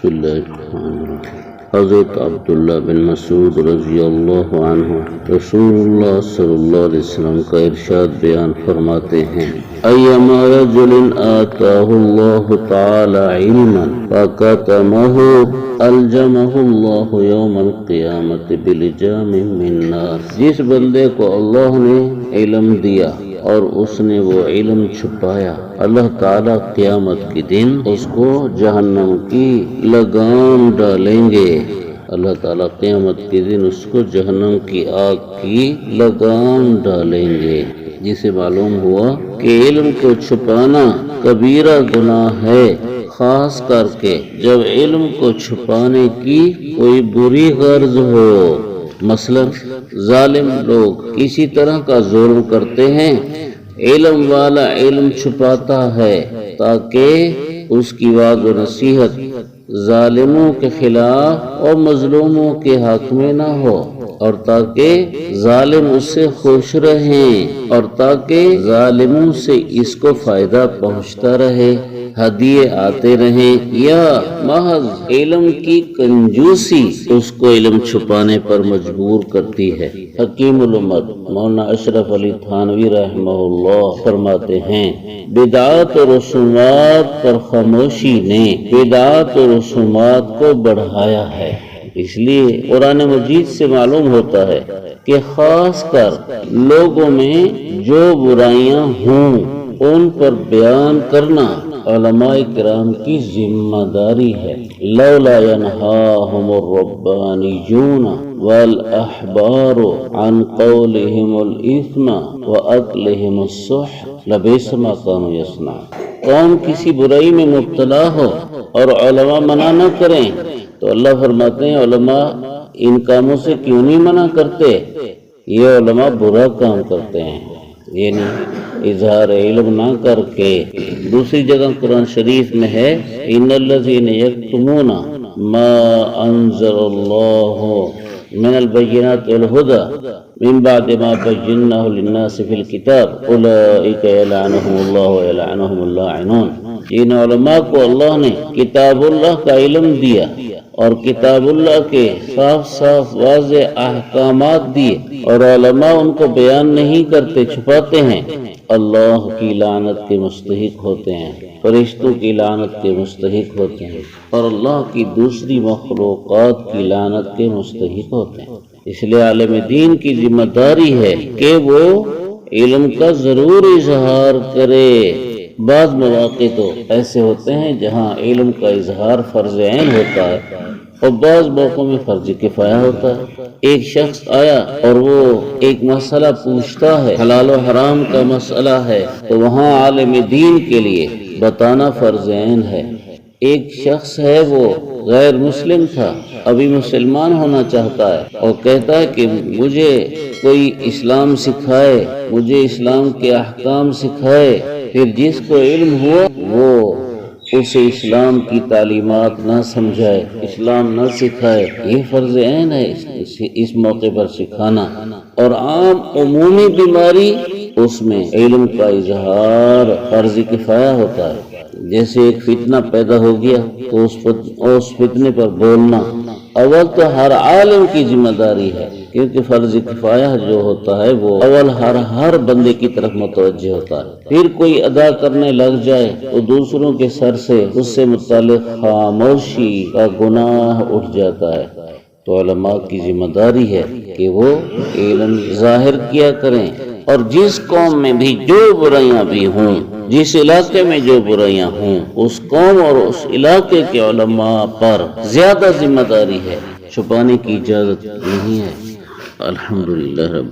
بسم اللہ الرحمن الرحیم۔ حضرت عبداللہ بن مسعود رضی اللہ عنہ رسول اللہ صلی اللہ علیہ وسلم کا ارشاد بیان فرماتے ہیں، ایما رجل آتاہ اللہ تعالی علما فکتمہ الجمہ اللہ یوم القیامت بلجام من نار۔ جس بندے کو اللہ نے علم دیا اور اس نے وہ علم چھپایا، اللہ تعالیٰ قیامت کے دن اس کو جہنم کی لگام ڈالیں گے۔ اللہ تعالیٰ قیامت کے دن اس کو جہنم کی آگ کی لگام ڈالیں گے، جسے معلوم ہوا کہ علم کو چھپانا کبیرہ گناہ ہے، خاص کر کے جب علم کو چھپانے کی کوئی بری غرض ہو۔ مثلا ظالم لوگ کسی طرح کا ظلم کرتے ہیں، علم والا علم چھپاتا ہے تاکہ اس کی وعظ و نصیحت ظالموں کے خلاف اور مظلوموں کے حق میں نہ ہو، اور تاکہ ظالم اس سے خوش رہیں، اور تاکہ ظالموں سے اس کو فائدہ پہنچتا رہے، ہدیے آتے رہیں، یا محض علم کی کنجوسی اس کو علم چھپانے پر مجبور کرتی ہے۔ حکیم الامت مولانا اشرف علی تھانوی رحمہ اللہ فرماتے ہیں، بدعات و رسومات پر خاموشی نے بدعات و رسومات کو بڑھایا ہے۔ اس لیے قرآن مجید سے معلوم ہوتا ہے کہ خاص کر لوگوں میں جو برائیاں ہوں ان پر بیان کرنا علماء کرام کی ذمہ داری ہے۔ لولا ینہاہم الربانیون والاحبار عن قولہم الاثم واکلہم السحت لبئس ما کانوا یصنعون۔ قوم کسی برائی میں مبتلا ہو اور علماء منع نہ کریں تو اللہ فرماتے ہیں علماء ان کاموں سے کیوں نہیں منع کرتے؟ یہ علماء برا کام کرتے ہیں، یعنی اظہار علم نہ کر کے۔ دوسری جگہ قرآن شریف میں ہے، ان الذین یکتمون ما انزل اللہ من البینات والہدی من بعد ما بیناہ للناس فی الکتاب اولئک یلعنہم اللہ ویلعنہم اللاعنون۔ ان علماء کو اللہ نے کتاب اللہ کا علم دیا اور کتاب اللہ کے صاف صاف واضح احکامات دیے، اور علماء ان کو بیان نہیں کرتے، چھپاتے ہیں، اللہ کی لعنت کے مستحق ہوتے ہیں، فرشتوں کی لعنت کے مستحق ہوتے ہیں، اور اللہ کی دوسری مخلوقات کی لعنت کے مستحق ہوتے ہیں۔ اس لیے عالم دین کی ذمہ داری ہے کہ وہ علم کا ضرور اظہار کرے۔ بعض مواقع تو ایسے ہوتے ہیں جہاں علم کا اظہار فرض عین ہوتا ہے اور بعض موقعوں میں فرض کفایہ ہوتا ہے۔ ایک شخص آیا اور وہ ایک مسئلہ پوچھتا ہے، حلال و حرام کا مسئلہ ہے، تو وہاں عالم دین کے لیے بتانا فرض عین ہے۔ ایک شخص ہے وہ غیر مسلم تھا، ابھی مسلمان ہونا چاہتا ہے اور کہتا ہے کہ مجھے کوئی اسلام سکھائے، مجھے اسلام کے احکام سکھائے۔ پھر جس کو علم ہوا وہ اسے اسلام کی تعلیمات نہ سمجھائے، اسلام نہ سکھائے، یہ فرض عین ہے اس موقع پر سکھانا۔ اور عام عمومی بیماری اس میں علم کا اظہار فرض کفایہ ہوتا ہے۔ جیسے ایک فتنہ پیدا ہو گیا تو اس فتنے پر بولنا اول تو ہر عالم کی ذمہ داری ہے، کیونکہ فرض کفایہ جو ہوتا ہے وہ اول ہر بندے کی طرف متوجہ ہوتا ہے۔ پھر کوئی ادا کرنے لگ جائے تو دوسروں کے سر سے اس سے متعلق خاموشی کا گناہ اٹھ جاتا ہے۔ تو علماء کی ذمہ داری ہے کہ وہ علم ظاہر کیا کریں، اور جس قوم میں بھی جو برائیاں بھی ہوں، جس علاقے میں جو برائیاں ہوں، اس قوم اور اس علاقے کے علماء پر زیادہ ذمہ داری ہے، چھپانے کی اجازت نہیں ہے۔ الحمدللہ رب